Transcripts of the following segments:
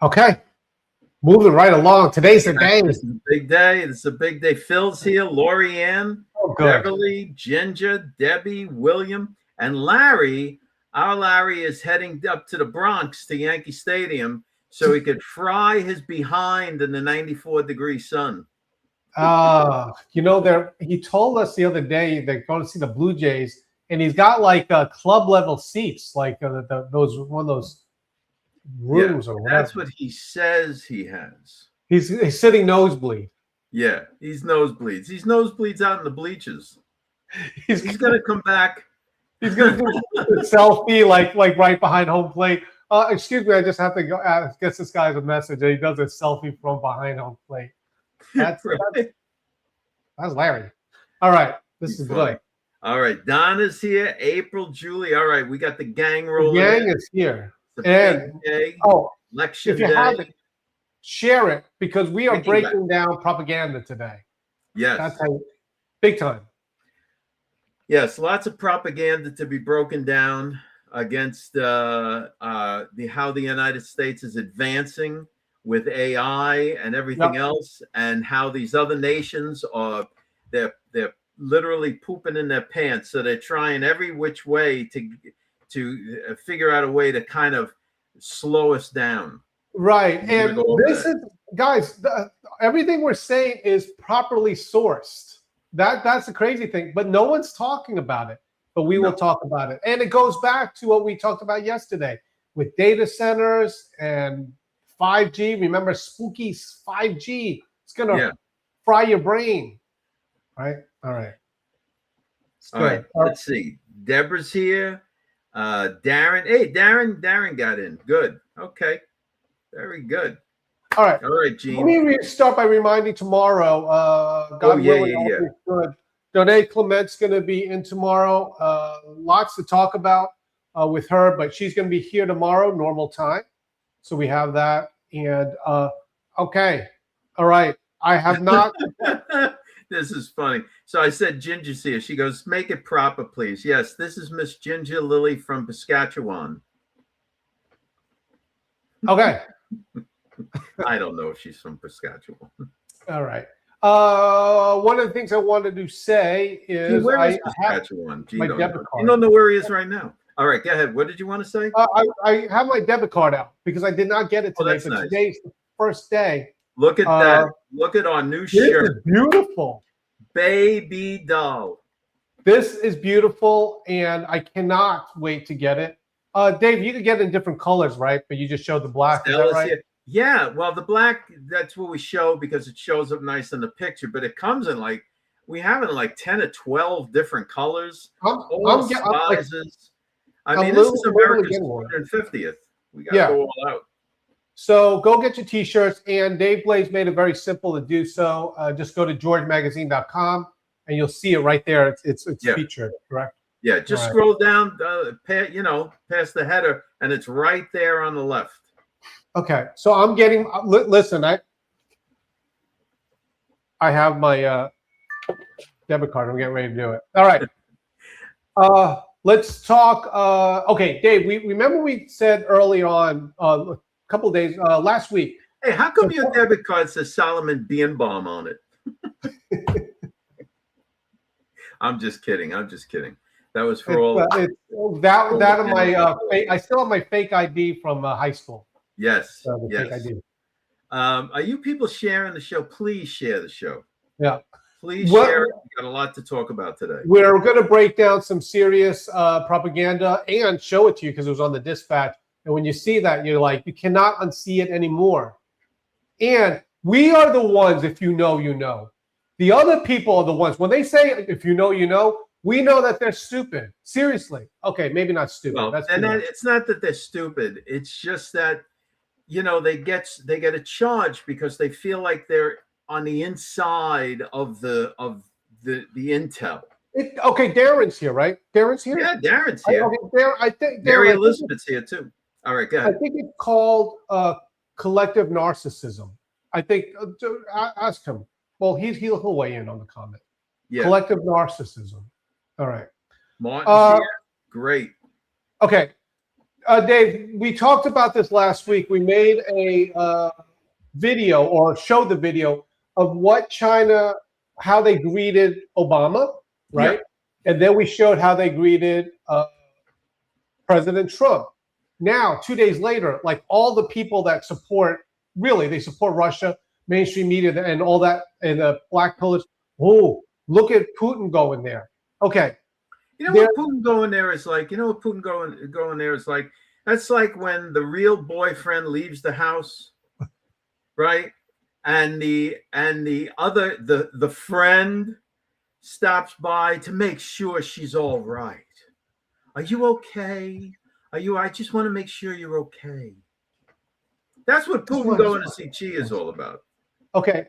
Okay, moving right along. Today's the day. This is a big day. This is a big day. Phil's here, Lori Ann, Beverly, Ginger, Debbie, William, and Larry. Our Larry is heading up to the Bronx to Yankee Stadium so he could fry his behind in the 94-degree sun. You know, he told us the other day they're going to see the Blue Jays, and he's got like club level seats, like those one of those rooms or whatever. That's what he says he has. He's sitting nosebleed. Yeah, he's nosebleeds. He's nosebleeds out in the bleachers. He's gonna come back. He's gonna do a selfie like right behind home plate. Excuse me, I just have to go get this guy's a message, and he does a selfie from behind home plate. That's Larry. All right, this is good. All right, Donna's here. April, Julie. All right, we got the gang rolling. The gang is here. And election if you day. haven't, share it because we are breaking down propaganda today. Yes, that's big time. Yes, lots of propaganda to be broken down against how the United States is advancing with AI and everything else, and how these other nations are they're literally pooping in their pants. So they're trying every which way to figure out a way to kind of slow us down. Right. And this is, guys, everything we're saying is properly sourced. That's the crazy thing, but no one's talking about it, but we will talk about it. And it goes back to what we talked about yesterday with data centers and 5G. Remember, spooky 5G. It's going to fry your brain. Right. All right. All right. Let's see. Deborah's here. Darren. Hey, Darren got in. Good. Okay. Very good. All right. All right, Gene. Let me start by reminding tomorrow. God willing, Donate Clement's going to be in tomorrow. Lots to talk about with her, but she's going to be here tomorrow, normal time. So we have that. And okay. All right. I have not. This is funny. So I said Ginger's here. She goes, make it proper, please. Yes, this is Miss Ginger Lily from Saskatchewan. Okay. I don't know if she's from Saskatchewan. All right. One of the things I wanted to say is where is Saskatchewan? My debit card. You don't know where he is right now. All right, go ahead. What did you want to say? I have my debit card out because I did not get it today. That's nice. Today's the first day. Look at that. Look at our new shirt. This is beautiful. Baby doll. This is beautiful, and I cannot wait to get it. Dave, you could get it in different colors, right? But you just showed the black. Is that right? Yeah, well, the black, that's what we show because it shows up nice in the picture, but it comes in we have it in 10 or 12 different colors, all sizes. I mean, this is America's 250th. We got to go all out. So go get your T-shirts, and Dave Blaze made it very simple to do so. Just go to georgemagazine.com, and you'll see it right there. It's featured, correct? Yeah, just scroll down, past the header, and it's right there on the left. Okay, so I'm getting. Listen, I have my debit card. I'm getting ready to do it. All right. Let's talk. Okay, Dave. We said early on. Couple of days last week. Hey, how come your debit card says Solomon Birnbaum on it? I'm just kidding. That was for all. That of my. I still have my fake ID from high school. Yes. Fake ID. Are you people sharing the show? Please share the show. Yeah. Please share. We got a lot to talk about today. We're going to break down some serious propaganda and show it to you because it was on the Dispatch. And when you see that, you're like, you cannot unsee it anymore. And we are the ones, if you know, you know. The other people are the ones. When they say, if you know, you know, we know that they're stupid. Seriously. Okay, maybe not stupid. Well, it's not that they're stupid. It's just that, they get a charge because they feel like they're on the inside of the intel. Okay, Darren's here, right? Darren's here? Yeah, Darren's here. I think Mary Elizabeth's here, too. All right, go ahead. I think it's called collective narcissism. I think, ask him. Well, he'll weigh in on the comment. Yeah. Collective narcissism. All right. Martin, great. Okay. Dave, we talked about this last week. We made a video or showed the video of what China, how they greeted Obama, right? Yeah. And then we showed how they greeted President Trump. Now, 2 days later, like all the people that support, really, they support Russia, mainstream media, and all that, and the black pillars. Oh, look at Putin going there. Okay. You know what Putin going there is like? You know what Putin going there is like? That's like when the real boyfriend leaves the house, right? And the friend stops by to make sure she's all right. Are you okay? I just want to make sure you're okay. That's what Putin going to see Xi is all about. Okay.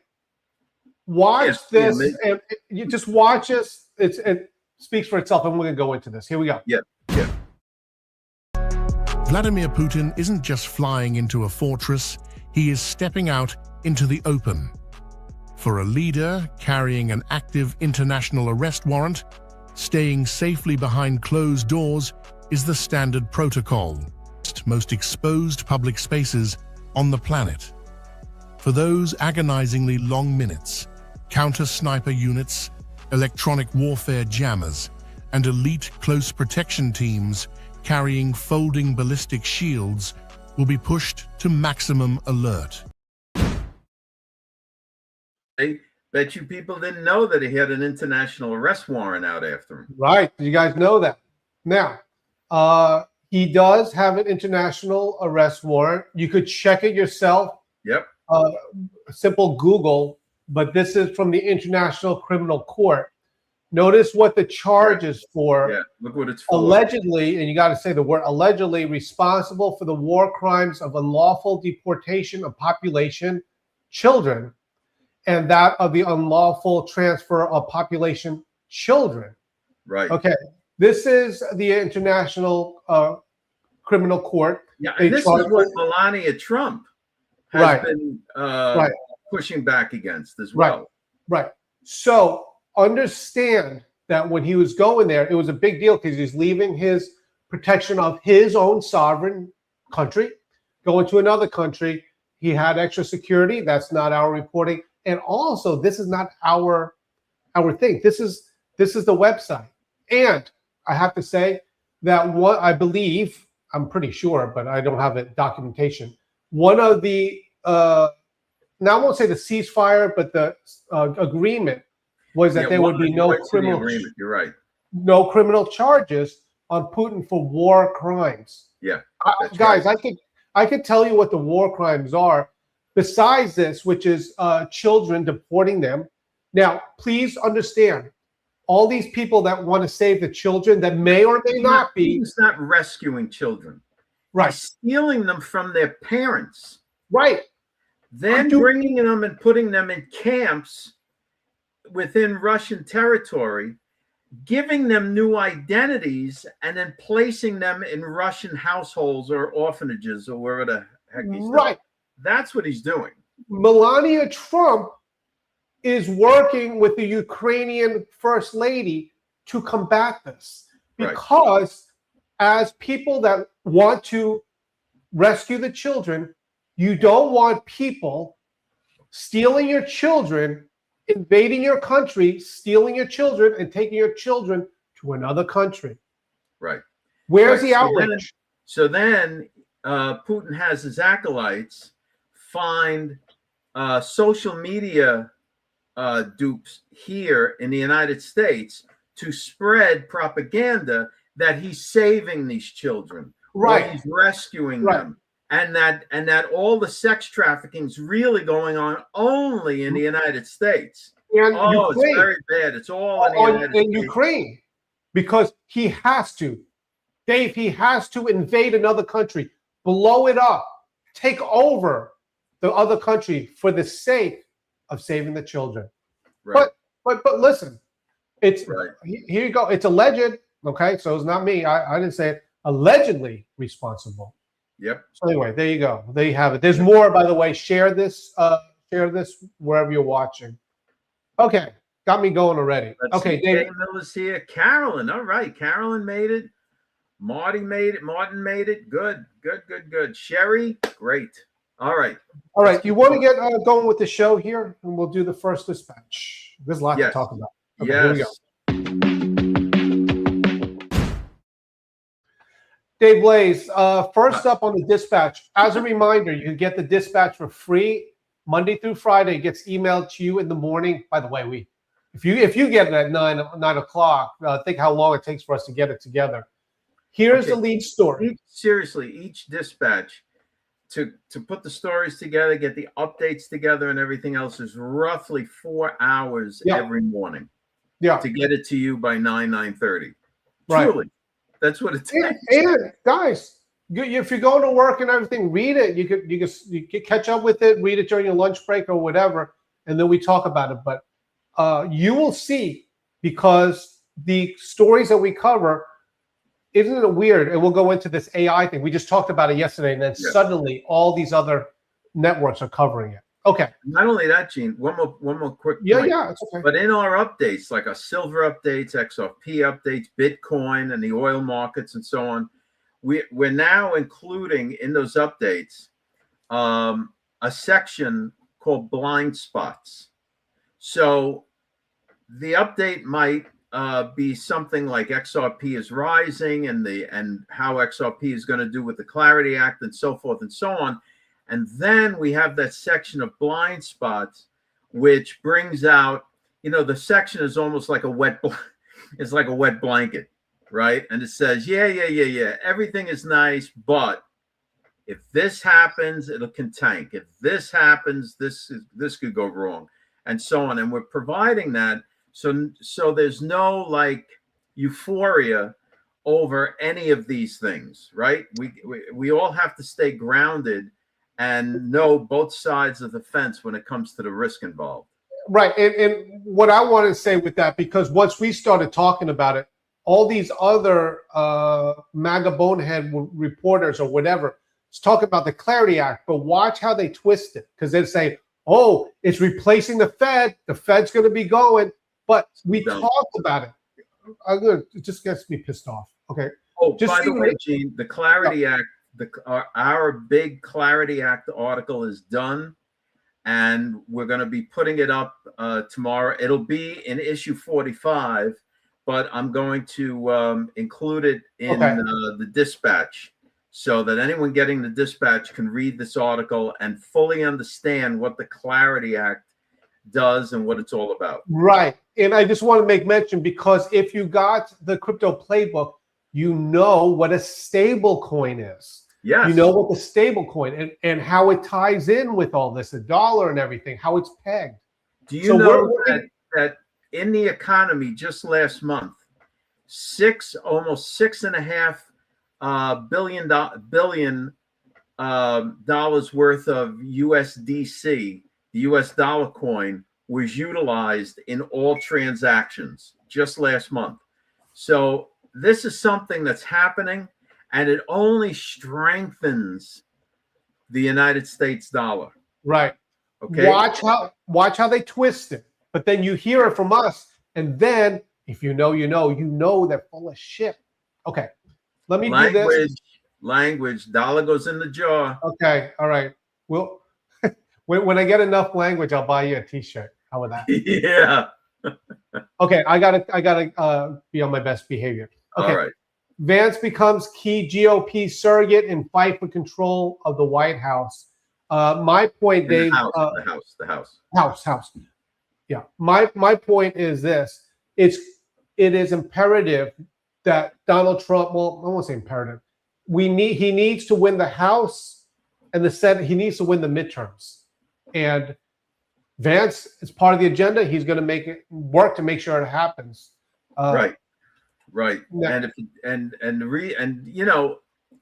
Watch this. And you just watch us. It speaks for itself, and we're going to go into this. Here we go. Yeah. Vladimir Putin isn't just flying into a fortress, he is stepping out into the open. For a leader carrying an active international arrest warrant, staying safely behind closed doors is the standard protocol. Most exposed public spaces on the planet. For those agonizingly long minutes, counter-sniper units, electronic warfare jammers, and elite close protection teams carrying folding ballistic shields will be pushed to maximum alert. I bet you people didn't know that he had an international arrest warrant out after him. Right. You guys know that. Now, he does have an international arrest warrant. You could check it yourself. Yep. Simple Google, but this is from the International Criminal Court. Notice what the charge is for. Yeah, look what it's for. Allegedly, and you got to say the word allegedly, responsible for the war crimes of unlawful deportation of population, children, and that of the unlawful transfer of population, children. Right. Okay. This is the International Criminal Court. Yeah, and this is what Melania Trump has been pushing back against as well. Right. So understand that when he was going there, it was a big deal because he's leaving his protection of his own sovereign country, going to another country. He had extra security. That's not our reporting. And also, this is not our thing. This is the website. And I have to say that what I believe, I'm pretty sure, but I don't have it documentation. One of the now I won't say the ceasefire, but the agreement was that there would be no criminal agreement. You're right. No criminal charges on Putin for war crimes. Yeah, guys, right. I could tell you what the war crimes are. Besides this, which is children, deporting them. Now, please understand, all these people that want to save the children that may or may not be. He's not rescuing children. Right. He's stealing them from their parents. Right. Then bringing them and putting them in camps within Russian territory, giving them new identities, and then placing them in Russian households or orphanages or wherever the heck he's doing. That's what he's doing. Melania Trump is working with the Ukrainian First Lady to combat this because as people that want to rescue the children, you don't want people stealing your children, invading your country, stealing your children, and taking your children to another country. Right. Where's the outrage? So then Putin has his acolytes find social media dupes here in the United States to spread propaganda that he's saving these children, right? He's rescuing them, and that all the sex trafficking is really going on only in the United States. And it's very bad. It's all in Ukraine, because he has to, Dave. He has to invade another country, blow it up, take over the other country for the sake of saving the children. Right. But listen, it's here you go. It's alleged. Okay, so it's not me. I didn't say it. Allegedly responsible. Yep. So anyway, there you go. There you have it. There's more, by the way. Share this wherever you're watching. Okay, got me going already. Okay, David. Miller's here. Carolyn, all right. Carolyn made it. Martin made it. Good. Sherry, great. All right. You want to get going with the show here, and we'll do the first dispatch. There's a lot to talk about. Okay, here we go. Dave Blaze, first up on the dispatch. As a reminder, you can get the dispatch for free Monday through Friday. It gets emailed to you in the morning. By the way, if you get it at 9 o'clock, think how long it takes for us to get it together. Here's the lead story. Each dispatch to put the stories together, get the updates together, and everything else is roughly 4 hours every morning. Yeah, to get it to you by 9:30. Right. Truly, that's what it takes. And guys, if you're going to work and everything, read it. You could catch up with it, read it during your lunch break or whatever, and then we talk about it. But you will see, because the stories that we cover, isn't it weird? And we'll go into this AI thing. We just talked about it yesterday, and then suddenly all these other networks are covering it. Okay. Not only that, Gene, one more quick point. Yeah, it's okay. But in our updates, like our silver updates, XRP updates, Bitcoin, and the oil markets and so on, we're now including in those updates a section called blind spots. So the update might be something like XRP is rising and how XRP is going to do with the Clarity Act and so forth and so on. And then we have that section of blind spots, which brings out, the section is almost like it's like a wet blanket, right? And it says, yeah, everything is nice, but if this happens, it can tank. If this happens, this could go wrong, and so on. And we're providing that so there's no like euphoria over any of these things, right? We all have to stay grounded and know both sides of the fence when it comes to the risk involved. Right. And what I want to say with that, because once we started talking about it, all these other MAGA bonehead reporters or whatever is talking about the Clarity Act, but watch how they twist it, because they say, oh, it's replacing the Fed. The Fed's going to be going. But we talked about it. It just gets me pissed off. Okay. Oh, just by the way, Gene, the Clarity Act, our big Clarity Act article is done, and we're going to be putting it up tomorrow. It'll be in issue 45, but I'm going to include it in the dispatch so that anyone getting the dispatch can read this article and fully understand what the Clarity Act does and what it's all about. Right. And I just want to make mention, because if you got the crypto playbook, you know what a stable coin is. Yes. You know what the stable coin and how it ties in with all this, the dollar and everything, how it's pegged. Do you know that in the economy just last month, almost $6.5 billion dollars worth of USDC, the US dollar coin, was utilized in all transactions just last month. So this is something that's happening, and it only strengthens the United States dollar. Right. Okay. Watch how they twist it. But then you hear it from us, and then if you know they're full of shit. Okay. Let me do this. Language. Dollar goes in the jar. Okay. All right. Well, when I get enough language, I'll buy you a T-shirt. How about that? Yeah. Okay. I gotta be on my best behavior. Okay. All right. Vance becomes key GOP surrogate in fight for control of the White House. My point, Dave. The House. Yeah. My point is this: it is imperative that Donald Trump. Well, I won't say imperative. He needs to win the House and the Senate. He needs to win the midterms, and Vance is part of the agenda. He's going to work to make sure it happens. Right. Yeah. And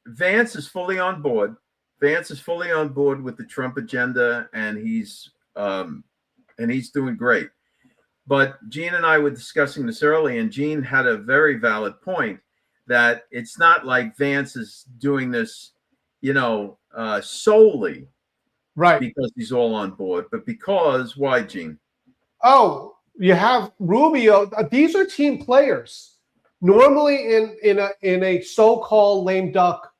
Vance is fully on board. Vance is fully on board with the Trump agenda, and he's doing great. But Gene and I were discussing this early, and Gene had a very valid point that it's not like Vance is doing this, solely right because he's all on board, but because why, Gene? Oh, You have Rubio. These are team players. Normally, in a so-called lame duck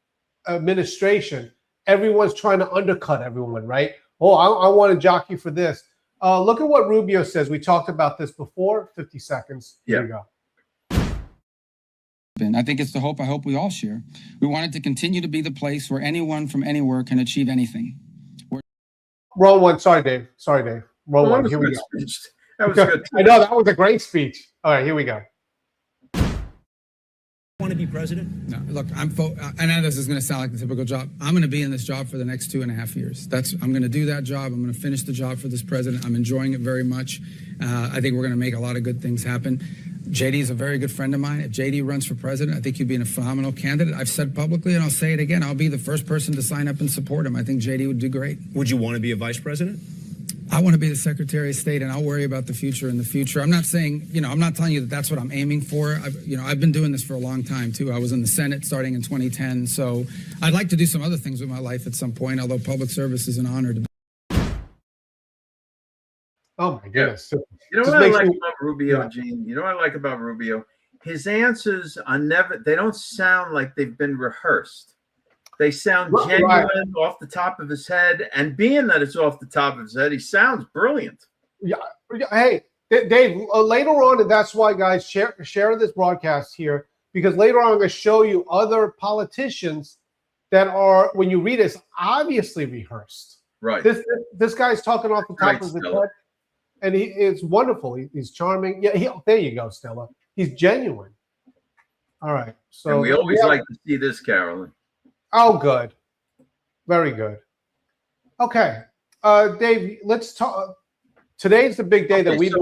administration, everyone's trying to undercut everyone, right? Oh, I want to jockey for this. Look at what Rubio says. We talked about this before. 50 seconds. Here we go. I think it's the hope I hope we all share. We want it to continue to be the place where anyone from anywhere can achieve anything. Wrong one. Sorry, Dave. Wrong one. Here we go. That was good. I know, that was a great speech. All right, here we go. Want to be president? No, look, I know this is going to sound like the typical job. I'm going to be in this job for the next 2.5 years. I'm going to do that job. I'm going to finish the job for this president. I'm enjoying it very much. I think we're going to make a lot of good things happen. JD is a very good friend of mine. If JD runs for president, I think he'd be a phenomenal candidate. I've said publicly, and I'll say it again, I'll be the first person to sign up and support him. I think JD would do great. Would you want to be a vice president? I want to be the Secretary of State, and I'll worry about the future in the future. I'm not saying, I'm not telling you that that's what I'm aiming for. I've been doing this for a long time, too. I was in the Senate starting in 2010, so I'd like to do some other things with my life at some point, although public service is an honor to be. Oh, my goodness. You know what I like about Rubio, Gene? You know what I like about Rubio? His answers are they don't sound like they've been rehearsed. They sound genuine off the top of his head. And being that it's off the top of his head, he sounds brilliant. Yeah. Hey, Dave, later on, and that's why, guys, share this broadcast here, because later on I'm going to show you other politicians that are, when you read this, obviously rehearsed. Right. This guy's talking off the top of his head. And it's wonderful. He's charming. Yeah, there you go, Stella. He's genuine. All right. So and we always like to see this, Carolyn. Oh, good. Very good. Okay. Dave, let's talk. Today's the big day that we So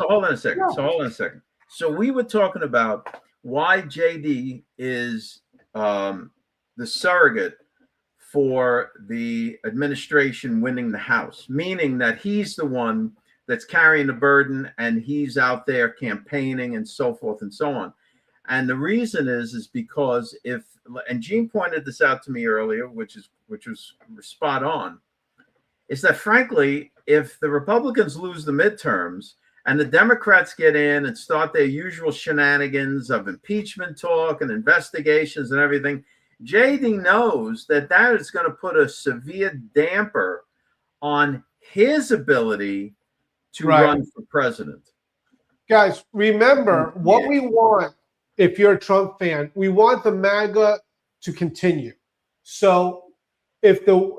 hold on a second. Yeah. So we were talking about why JD is the surrogate for the administration winning the House, meaning that he's the one that's carrying the burden and he's out there campaigning and so forth and so on. And the reason is because and Gene pointed this out to me earlier, which was spot on, is that frankly, if the Republicans lose the midterms and the Democrats get in and start their usual shenanigans of impeachment talk and investigations and everything, JD knows that is going to put a severe damper on his ability to run for president. Guys, remember what we want. If you're a Trump fan, we want the MAGA to continue. So if Trump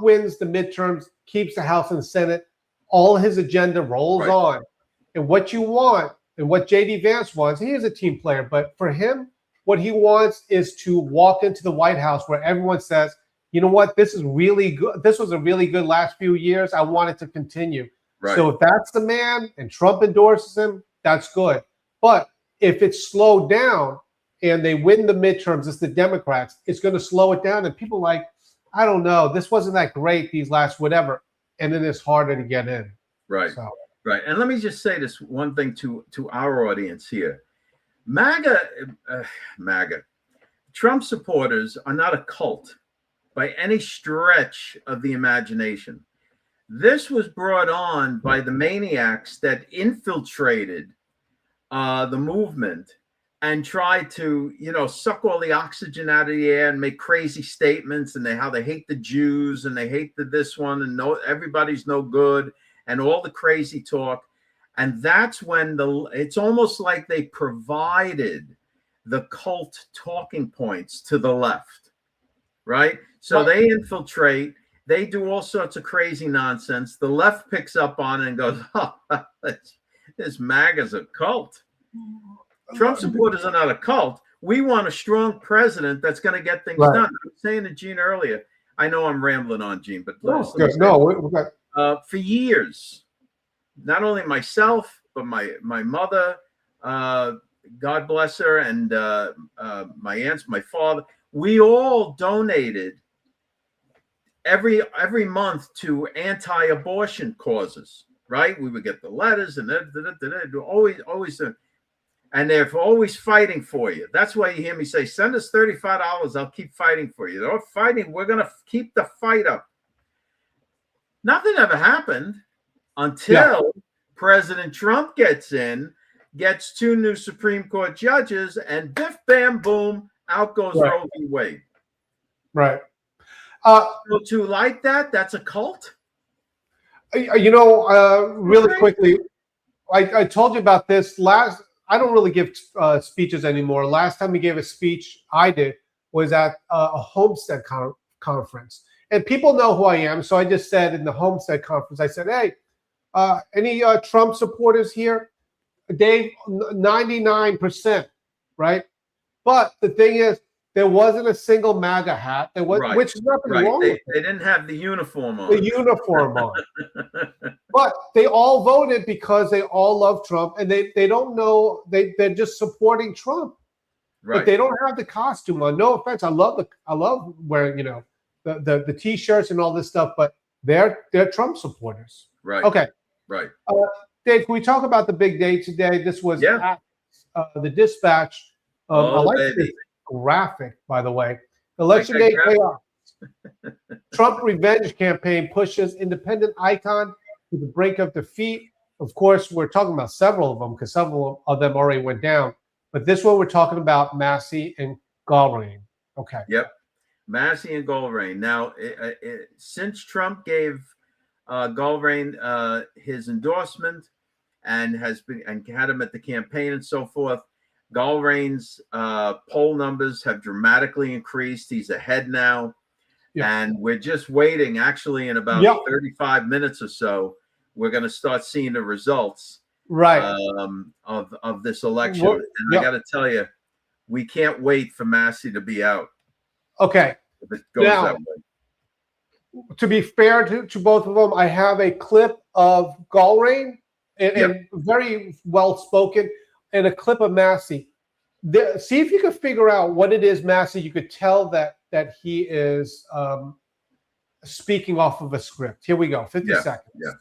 wins the midterms, keeps the House and Senate, all his agenda rolls on. And what you want, and what JD Vance wants, he is a team player, but for him, what he wants is to walk into the White House where everyone says, you know what, this is really good. This was a really good last few years. I want it to continue. Right. So if that's the man and Trump endorses him, that's good. But if it's slowed down and they win the midterms, it's the Democrats, it's going to slow it down. And people like, I don't know, this wasn't that great, these last whatever. And then it's harder to get in. Right. So. Right. And let me just say this one thing to our audience here. MAGA, Trump supporters are not a cult by any stretch of the imagination. This was brought on by the maniacs that infiltrated the movement and tried to, suck all the oxygen out of the air and make crazy statements and how they hate the Jews and they hate this one and everybody's no good and all the crazy talk. And that's when it's almost like they provided the cult talking points to the left, right? So they infiltrate. They do all sorts of crazy nonsense. The left picks up on it and goes, oh, this MAGA's a cult. Trump supporters are not a cult. We want a strong president that's going to get things done. I was saying to Gene earlier, I know I'm rambling on, Gene, but for years, not only myself, but my mother, God bless her, and my aunts, my father, we all donated every month to anti-abortion causes, right? We would get the letters and always, and they're always fighting for you. That's why you hear me say, send us $35. I'll keep fighting for you. They're fighting. We're going to keep the fight up. Nothing ever happened. until President Trump gets in, gets 2 new Supreme Court judges, and biff, bam, boom, out goes Roe v. Wade. Right. So to like that, that's a cult? Really quickly, I told you about this last. I don't really give speeches anymore. Last time he gave a speech I did was at a Homestead conference. And people know who I am. So I just said in the Homestead conference, I said, hey, any Trump supporters here? Dave, 99%, right? But the thing is, there wasn't a single MAGA hat. There was, which is nothing wrong with it. They didn't have the uniform on. The uniform on. But they all voted because they all love Trump, and they don't know they're just supporting Trump. Right. But they don't have the costume on. No offense, I love wearing the t-shirts and all this stuff, but they're Trump supporters. Right. Okay. Right. Dave, can we talk about the big day today? This was at the Dispatch. I like this graphic, by the way. Election day chaos. Trump revenge campaign pushes independent icon to the brink of defeat. Of course, we're talking about several of them because several of them already went down. But this one, we're talking about Massey and Galbraith. Okay. Yep. Massey and Galbraith. Now, since Trump gave Galbraith his endorsement and had him at the campaign and so forth, Galbraith's poll numbers have dramatically increased. He's ahead now. And we're just waiting. Actually, in about 35 minutes or so, we're going to start seeing the results of this election. And I got to tell you, we can't wait for Massey to be out. Okay. If it goes that way. To be fair to both of them, I have a clip of Galbraith and very well spoken, and a clip of Massey. See if you can figure out what it is, Massey. You could tell that he is speaking off of a script. Here we go. 50 seconds. Yeah.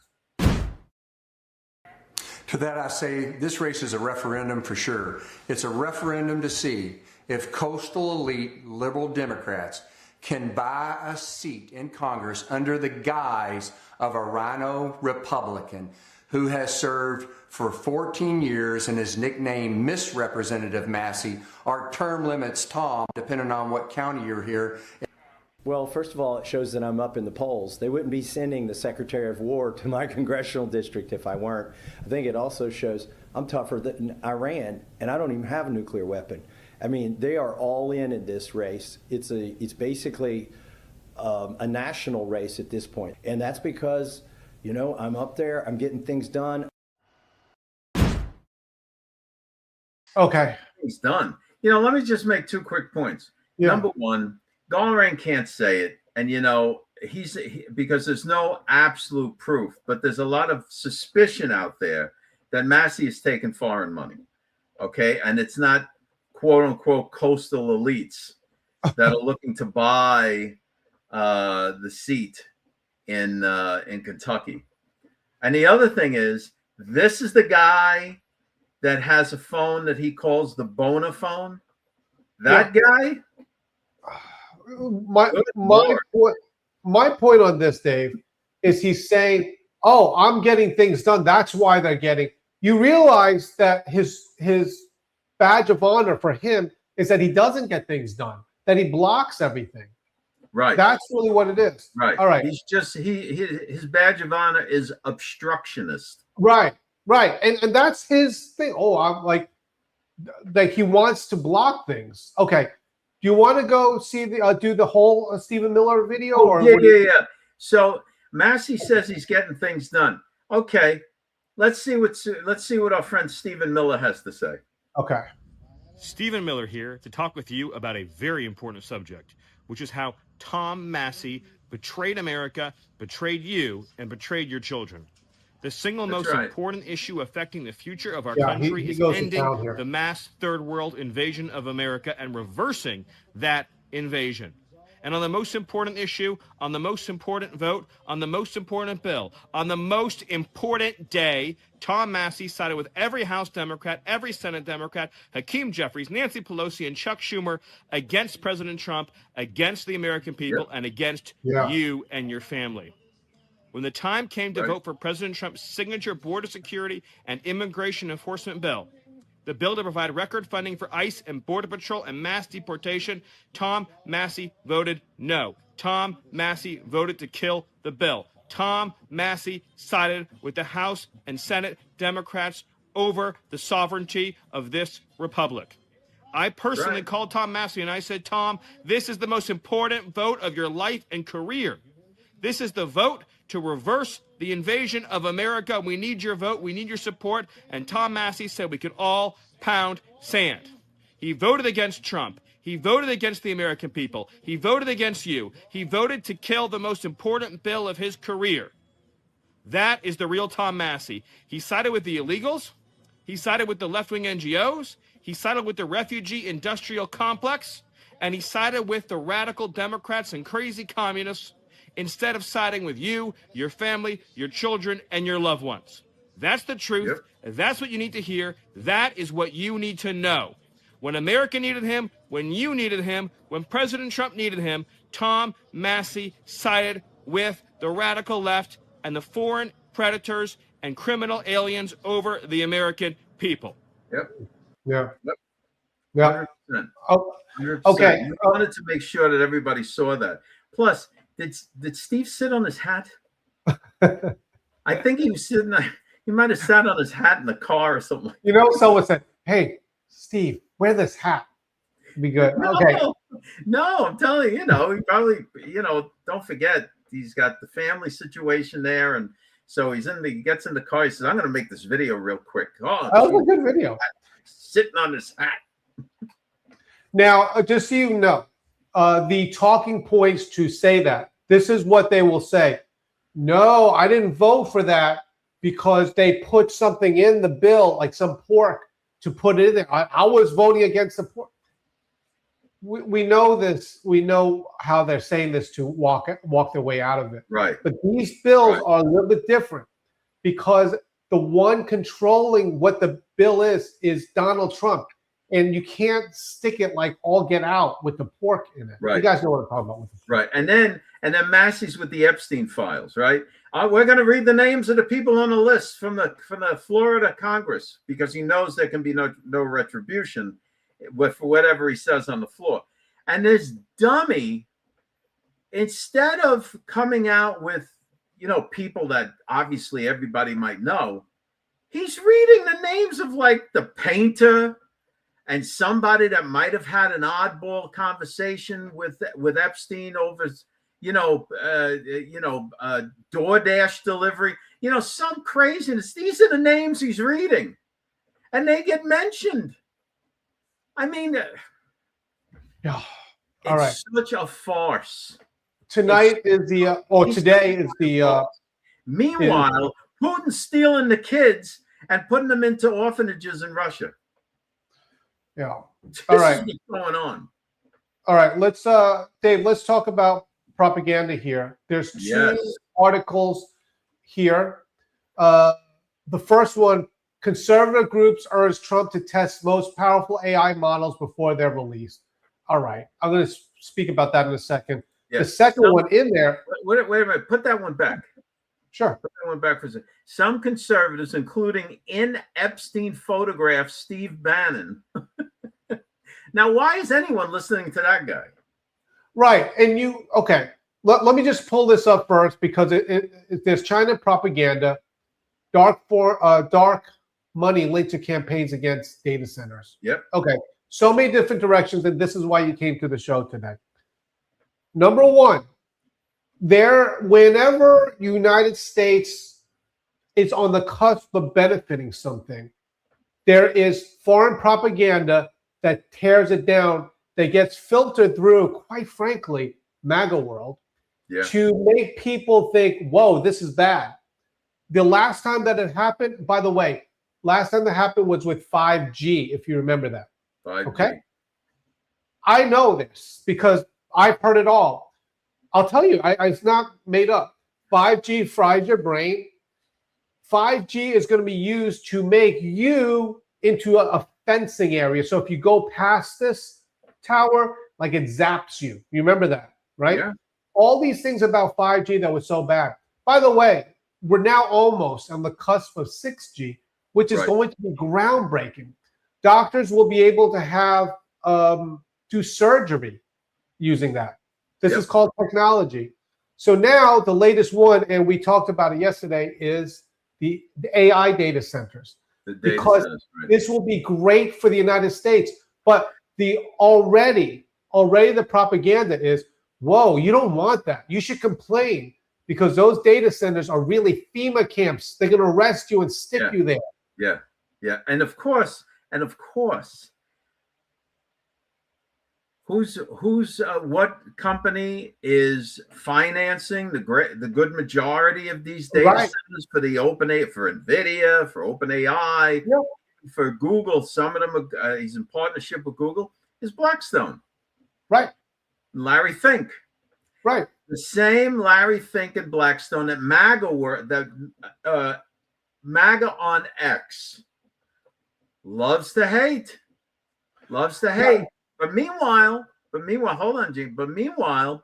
To that I say, this race is a referendum for sure. It's a referendum to see if coastal elite liberal Democrats can buy a seat in Congress under the guise of a rhino Republican who has served for 14 years and is nicknamed Miss Representative Massey. Our term limits Tom, depending on what county you're here. Well, first of all, it shows that I'm up in the polls. They wouldn't be sending the Secretary of War to my congressional district if I weren't. I think it also shows I'm tougher than Iran, and I don't even have a nuclear weapon. I mean, they are all in this race. It's basically a national race at this point, and that's because, you know, I'm up there. I'm getting things done. Okay. He's done. You know, let me just make 2 quick points. Yeah. Number one, Galbraith can't say it. And, you know, because there's no absolute proof, but there's a lot of suspicion out there that Massey is taking foreign money. Okay. And it's not quote unquote coastal elites that are looking to buy the seat in Kentucky. And the other thing is, this is the guy that has a phone that he calls the Bona phone. That guy. My point on this, Dave, is he's saying, "Oh, I'm getting things done. That's why they're getting." You realize that his badge of honor for him is that he doesn't get things done, that he blocks everything. Right. That's really what it is. Right. All right. He's just his badge of honor is obstructionist. Right. Right. And that's his thing. Oh, I'm like he wants to block things. Okay. Do you want to go see do the whole Stephen Miller video? Yeah. So Massey says he's getting things done. Okay. Let's see what our friend Stephen Miller has to say. Okay. Stephen Miller here to talk with you about a very important subject, which is how Tom Massey betrayed America, betrayed you, and betrayed your children. The single most important issue affecting the future of our country is ending the mass third world invasion of America and reversing that invasion. And on the most important issue, on the most important vote, on the most important bill, on the most important day, Tom Massey sided with every House Democrat, every Senate Democrat, Hakeem Jeffries, Nancy Pelosi, and Chuck Schumer against President Trump, against the American people, and against you and your family. When the time came to vote for President Trump's signature border security and immigration enforcement bill, the bill to provide record funding for ICE and Border Patrol and mass deportation, Tom Massie voted no. Tom Massie voted to kill the bill. Tom Massie sided with the House and Senate Democrats over the sovereignty of this republic. I personally called Tom Massie and I said, Tom, this is the most important vote of your life and career. This is the vote to reverse the invasion of America. We need your vote. We need your support. And Tom Massie said we could all pound sand. He voted against Trump. He voted against the American people. He voted against you. He voted to kill the most important bill of his career. That is the real Tom Massie. He sided with the illegals. He sided with the left-wing NGOs. He sided with the refugee industrial complex. And he sided with the radical Democrats and crazy communists instead of siding with you, your family, your children, and your loved ones. That's the truth. Yep. That's what you need to hear. That is what you need to know. When America needed him, when you needed him, when President Trump needed him, Tom Massie sided with the radical left and the foreign predators and criminal aliens over the American people. Yep. Yeah. Yep. Yeah. 100%. Oh, 100%. okay. You wanted to make sure that everybody saw that. Plus, did Steve sit on his hat? I think he was sitting. He might have sat on his hat in the car or something. You know, someone said, "Hey, Steve, wear this hat. It'd be good." No, okay. No, I'm telling you, he probably, don't forget he's got the family situation there, and so he gets in the car. He says, "I'm going to make this video real quick." Oh, that was a good video. Sitting on his hat. Now, just so you know, the talking points to say that. This is what they will say. No, I didn't vote for that because they put something in the bill, like some pork, to put it in there. I was voting against the pork. We know this. We know how they're saying this to walk their way out of it. Right. But these bills are a little bit different because the one controlling what the bill is Donald Trump. And you can't stick it like all get out with the pork in it. Right. You guys know what I'm talking about. Right. And then Massie's with the Epstein files, right? We're going to read the names of the people on the list from the Florida Congress because he knows there can be no retribution for whatever he says on the floor. And this dummy, instead of coming out with, people that obviously everybody might know, he's reading the names of like the painter and somebody that might have had an oddball conversation with Epstein over, DoorDash delivery, some craziness. These are the names he's reading, and they get mentioned. I mean, yeah. All right. Such a farce. Today is the. Meanwhile, Putin's stealing the kids and putting them into orphanages in Russia. Yeah. All right. What's going on? All right. Let's Dave, let's talk about propaganda here. There's two articles here. The first one, conservative groups urge Trump to test most powerful AI models before they're released. All right. I'm going to speak about that in a second. Yes. The second one in there. Wait a minute. Put that one back. Sure. Put that one back for a second. Some conservatives, including in Epstein photograph Steve Bannon. Now, why is anyone listening to that guy? Right. And let me just pull this up first because there's China propaganda, dark money linked to campaigns against data centers. Yep. Okay. So many different directions, and this is why you came to the show today. Number one, whenever United States is on the cusp of benefiting something, there is foreign propaganda that tears it down, that gets filtered through, quite frankly, MAGA world, to make people think, whoa, this is bad. The last time that it happened, by the way, last time that happened was with 5G, if you remember that. 5G. Okay? I know this because I've heard it all. I'll tell you, it's not made up. 5G fries your brain. 5G is going to be used to make you into a fencing area. So if you go past this tower, like it zaps you. You remember that, right? Yeah. All these things about 5G that was so bad. By the way, we're now almost on the cusp of 6G, which is Right. going to be groundbreaking. Doctors will be able to have do surgery using that. This is called technology. So now the latest one, and we talked about it yesterday, is the AI data centers. Because this will be great for the United States. But the already the propaganda is, whoa, you don't want that. You should complain because those data centers are really FEMA camps. They're going to arrest you and stick you there. Yeah, yeah, and of course, what company is financing the good majority of these data centers for the for NVIDIA, for OpenAI, for Google? Some of them he's in partnership with Google. Is Blackstone, right? Larry Fink, right? The same Larry Fink and Blackstone that MAGA on X loves to hate. But meanwhile, hold on, Gene. But meanwhile,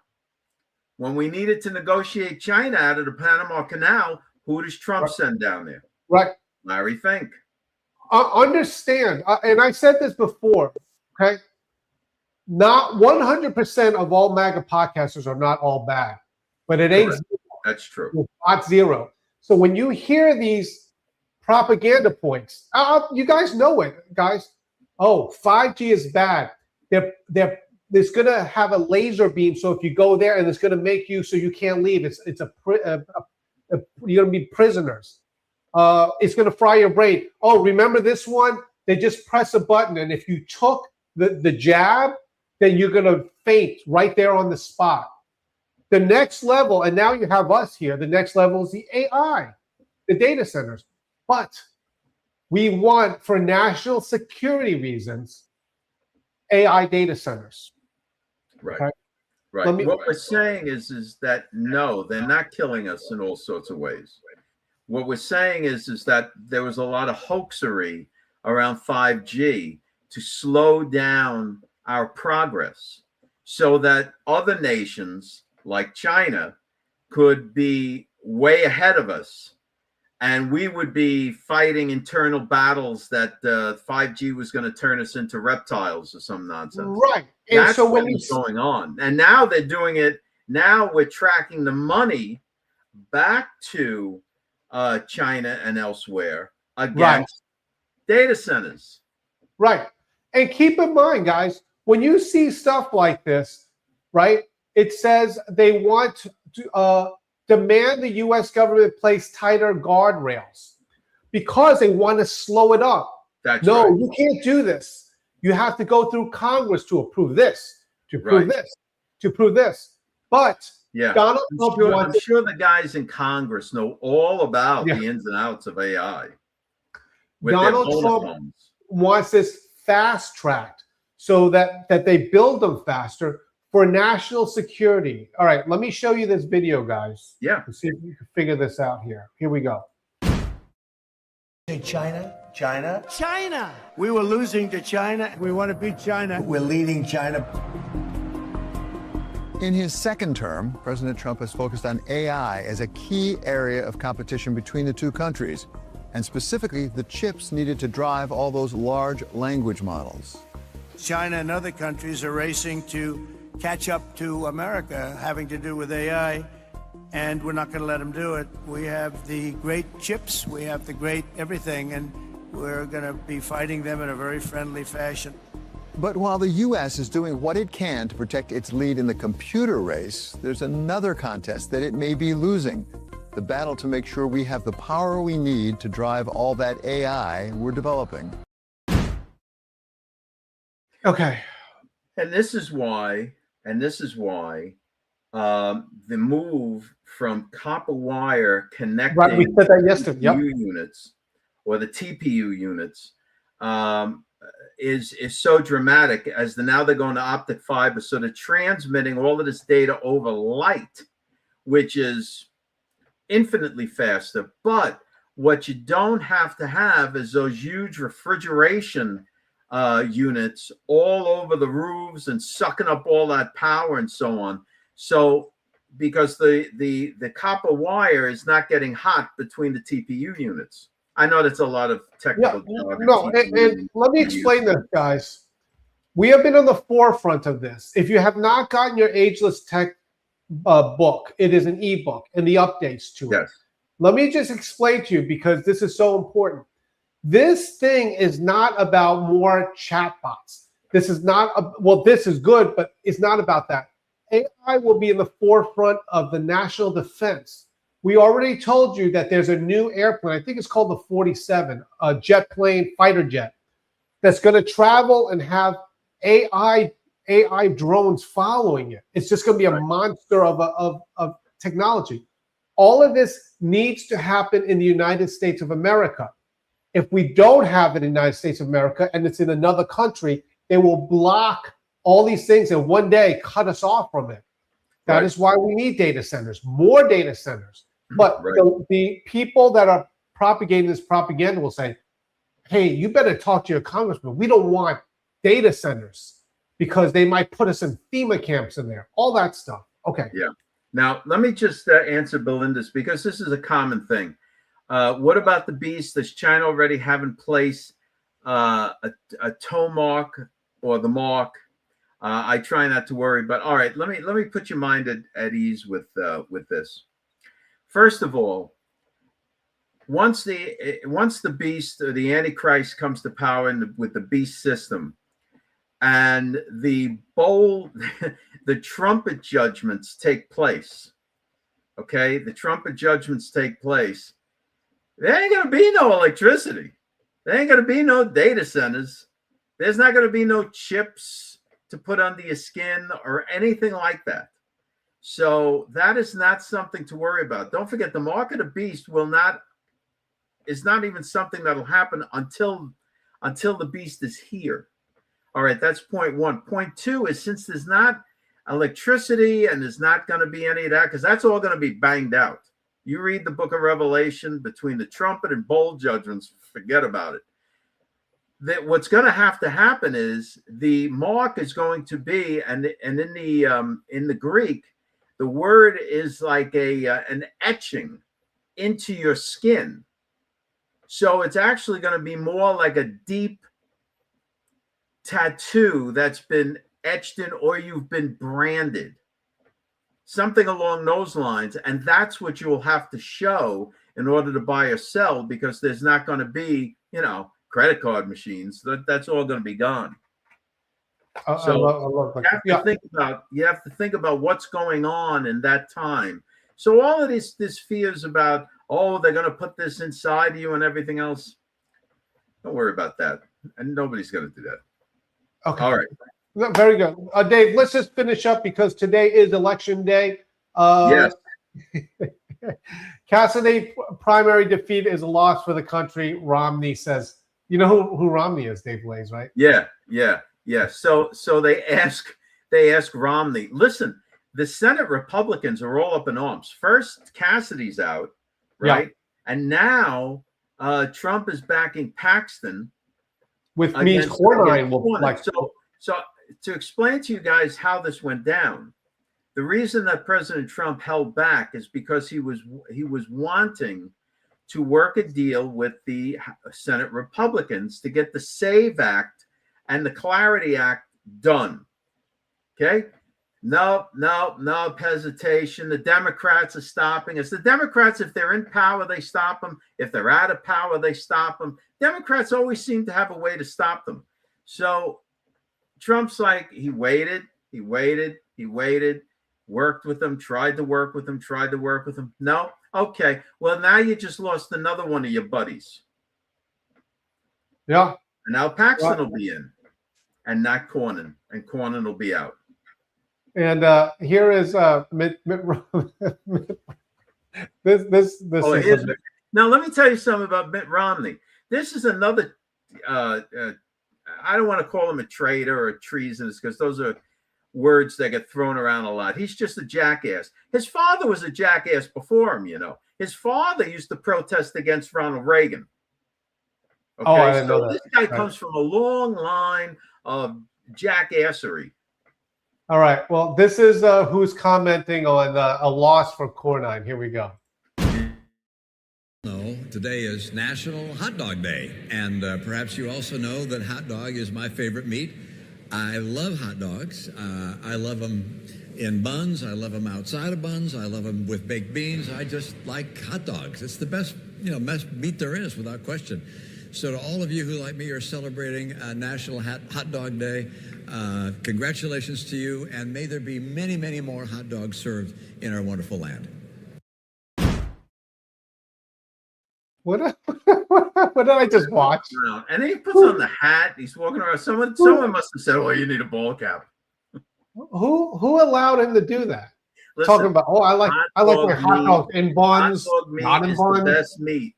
when we needed to negotiate China out of the Panama Canal, who does Trump send down there? Right. Larry Fink. Understand, and I said this before, okay? Not 100% of all MAGA podcasters are not all bad, but it ain't. That's true. It's not zero. So when you hear these propaganda points, you guys know it, guys. Oh, 5G is bad. There's going to have a laser beam, so if you go there, and it's going to make you so you can't leave. You're going to be prisoners. It's going to fry your brain. Oh, remember this one? They just press a button, and if you took the jab, then you're going to faint right there on the spot. The next level, and now you have us here, the next level is the AI, the data centers. But we want, for national security reasons, AI data centers. Right. Okay? Right. What we're saying is that no, they're not killing us in all sorts of ways. What we're saying is that there was a lot of hoaxery around 5G to slow down our progress so that other nations like China could be way ahead of us. And we would be fighting internal battles that 5G was going to turn us into reptiles or some nonsense. Right. And that's so what was going on. And now they're doing it. Now we're tracking the money back to China and elsewhere against data centers. Right. And keep in mind, guys, when you see stuff like this, right, it says they want to demand the U.S. government place tighter guardrails because they want to slow it up. You can't do this. You have to go through Congress to approve this, to approve this, to approve this. But Donald Trump I'm sure the guys in Congress know all about the ins and outs of AI. Donald Trump wants this fast-tracked so that they build them faster for national security. All right, let me show you this video, guys. Yeah. Let's see if you can figure this out here. Here we go. China. We were losing to China. We want to beat China. We're leading China. In his second term, President Trump has focused on AI as a key area of competition between the two countries, and specifically the chips needed to drive all those large language models. China and other countries are racing to catch up to America, having to do with AI, and we're not going to let them do it. We have the great chips, we have the great everything, and we're going to be fighting them in a very friendly fashion. But while the U.S. is doing what it can to protect its lead in the computer race, there's another contest that it may be losing: the battle to make sure we have the power we need to drive all that AI we're developing. Okay. And this is why the move from copper wire connecting we said that yesterday. CPU units or the TPU units is so dramatic, as now they're going to optic fiber, so they're transmitting all of this data over light, which is infinitely faster. But what you don't have to have is those huge refrigeration units all over the roofs and sucking up all that power and so on. So because the copper wire is not getting hot between the TPU units. I know that's a lot of technical jargon. No, and let me explain this, guys. We have been on the forefront of this. If you have not gotten your Ageless Tech book, it is an ebook and the updates to it. Let me just explain to you, because this is so important. This thing is not about more chatbots. This is not, well, this is good, but it's not about that. AI will be in the forefront of the national defense. We already told you that there's a new airplane, I think it's called the 47, a jet plane, fighter jet, that's going to travel and have AI drones following it. It's just going to be a monster of technology. All of this needs to happen in the United States of America. If we don't have it in the United States of America and it's in another country, they will block all these things and one day cut us off from it. That is why we need data centers, more data centers. But the people that are propagating this propaganda will say, hey, you better talk to your congressman. We don't want data centers because they might put us in FEMA camps in there, all that stuff. Okay. Yeah. Now, let me just answer Belinda's, because this is a common thing. What about the beast? Does China already have in place a toe mark or the mark? I try not to worry, but all right, let me put your mind at ease with this. First of all, once the beast or the Antichrist comes to power with the beast system, and the trumpet judgments take place. Okay, the trumpet judgments take place. There ain't gonna be no electricity. There ain't gonna be no data centers. There's not gonna be no chips to put under your skin or anything like that. So that is not something to worry about. Don't forget, the mark of the beast is not even something that'll happen until the beast is here. All right, that's point one. Point two is, since there's not electricity and there's not going to be any of that, because that's all going to be banged out. You read the book of Revelation, between the trumpet and bowl judgments, forget about it. That what's going to happen is the mark is going to be, and in the Greek, the word is like an etching into your skin. So it's actually going to be more like a deep tattoo that's been etched in, or you've been branded, something along those lines. And that's what you'll have to show in order to buy or sell, because there's not going to be, credit card machines. That's all going to be gone. So you have to think about what's going on in that time. So all of this fears about, oh, they're going to put this inside you and everything else. Don't worry about that. And nobody's going to do that. Okay. All right. Very good. Dave, let's just finish up, because today is election day. Yes. Cassidy, primary defeat is a loss for the country, Romney says. You know who Romney is, Dave Blaze, right? Yeah. So they ask Romney, listen, the Senate Republicans are all up in arms. First, Cassidy's out, right? Yeah. And now Trump is backing Paxton. Which means Cornyn will like. So to explain to you guys how this went down, the reason that President Trump held back is because he was wanting to work a deal with the Senate Republicans to get the SAVE Act and the Clarity Act done. Okay? No hesitation. The Democrats are stopping us. The Democrats, if they're in power, they stop them. If they're out of power, they stop them. Democrats always seem to have a way to stop them. So Trump's like, he waited, worked with them, tried to work with them. No? Okay. Well, now you just lost another one of your buddies. Yeah. And now Paxton will be in, and not Cornyn, and Cornyn will be out. And here is Mitt this now let me tell you something about Mitt Romney. This is another I don't want to call him a traitor or a treasonous, because those are words that get thrown around a lot. He's just a jackass. His father was a jackass before him, His father used to protest against Ronald Reagan. Okay, I didn't know that. This guy comes from a long line of jackassery. All right. Well, this is who's commenting on a loss for Cornine. Here we go. No, today is National Hot Dog Day, and perhaps you also know that hot dog is my favorite meat. I love hot dogs. I love them in buns. I love them outside of buns. I love them with baked beans. I just like hot dogs. It's the best, best meat there is, without question. So to all of you who, like me, are celebrating National Hot Dog Day, congratulations to you, and may there be many, many more hot dogs served in our wonderful land. What did I just watch? And he puts on the hat. He's walking around. Someone must have said, "Oh, you need a ball cap." Who allowed him to do that? Listen, talking about, I like my hot dog in buns, hot dog meat not in is buns. The best meat.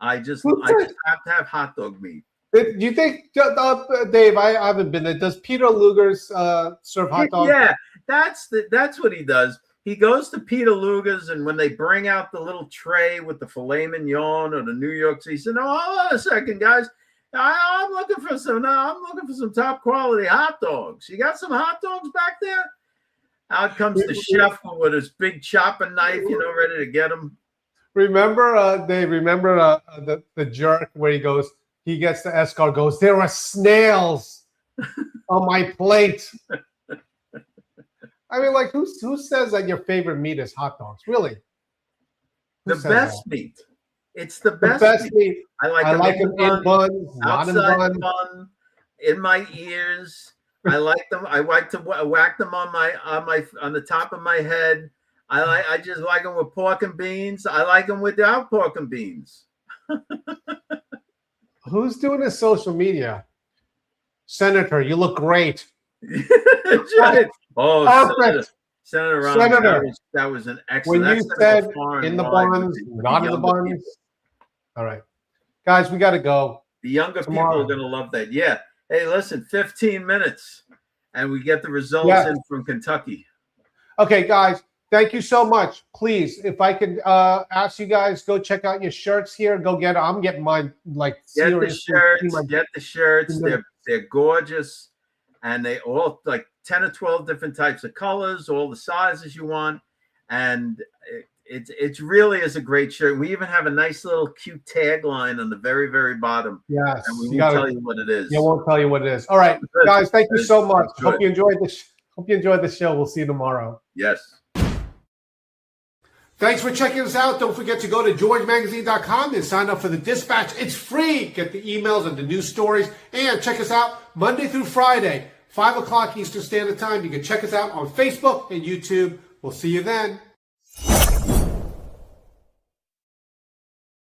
I just have to have hot dog meat. Do you think, Dave? I haven't been there. Does Peter Luger's serve hot dogs? Yeah, that's what he does. He goes to Peter Luger's, and when they bring out the little tray with the filet mignon or the New York, he said, "No, hold on a second, guys. I'm looking for some top quality hot dogs. You got some hot dogs back there?" Out comes the chef with his big chopping knife, ready to get them. Remember, Dave? Remember the jerk where he gets the escalate, goes, "There are snails on my plate." I mean, like, who says that your favorite meat is hot dogs? Really? The best meat. It's the best meat. I like them in buns, not in buns. Bun, in my ears. I like them. I like to whack them on the top of my head. I just like them with pork and beans. I like them without pork and beans. Who's doing this social media? Senator, you look great. Oh, Senator Ron, that was an excellent. When you said in the buns, not in the buns. All right, guys, we got to go. The younger people are going to love that. Yeah. Hey, listen, 15 minutes, and we get the results in from Kentucky. Okay, guys, thank you so much. Please, if I could ask you guys, go check out your shirts here. Go get it. I'm getting mine. Get the shirts. They're gorgeous, and they all 10 or 12 different types of colors, all the sizes you want, and it really is a great shirt. We even have a nice little cute tagline on the very, very bottom. Yes, and we won't tell you what it is. Yeah, won't tell you what it is. All right, guys, thank you so much. Hope you enjoyed the show. We'll see you tomorrow. Yes. Thanks for checking us out. Don't forget to go to georgemagazine.com and sign up for the Dispatch. It's free. Get the emails and the news stories. And check us out Monday through Friday, 5 o'clock Eastern Standard Time. You can check us out on Facebook and YouTube. We'll see you then.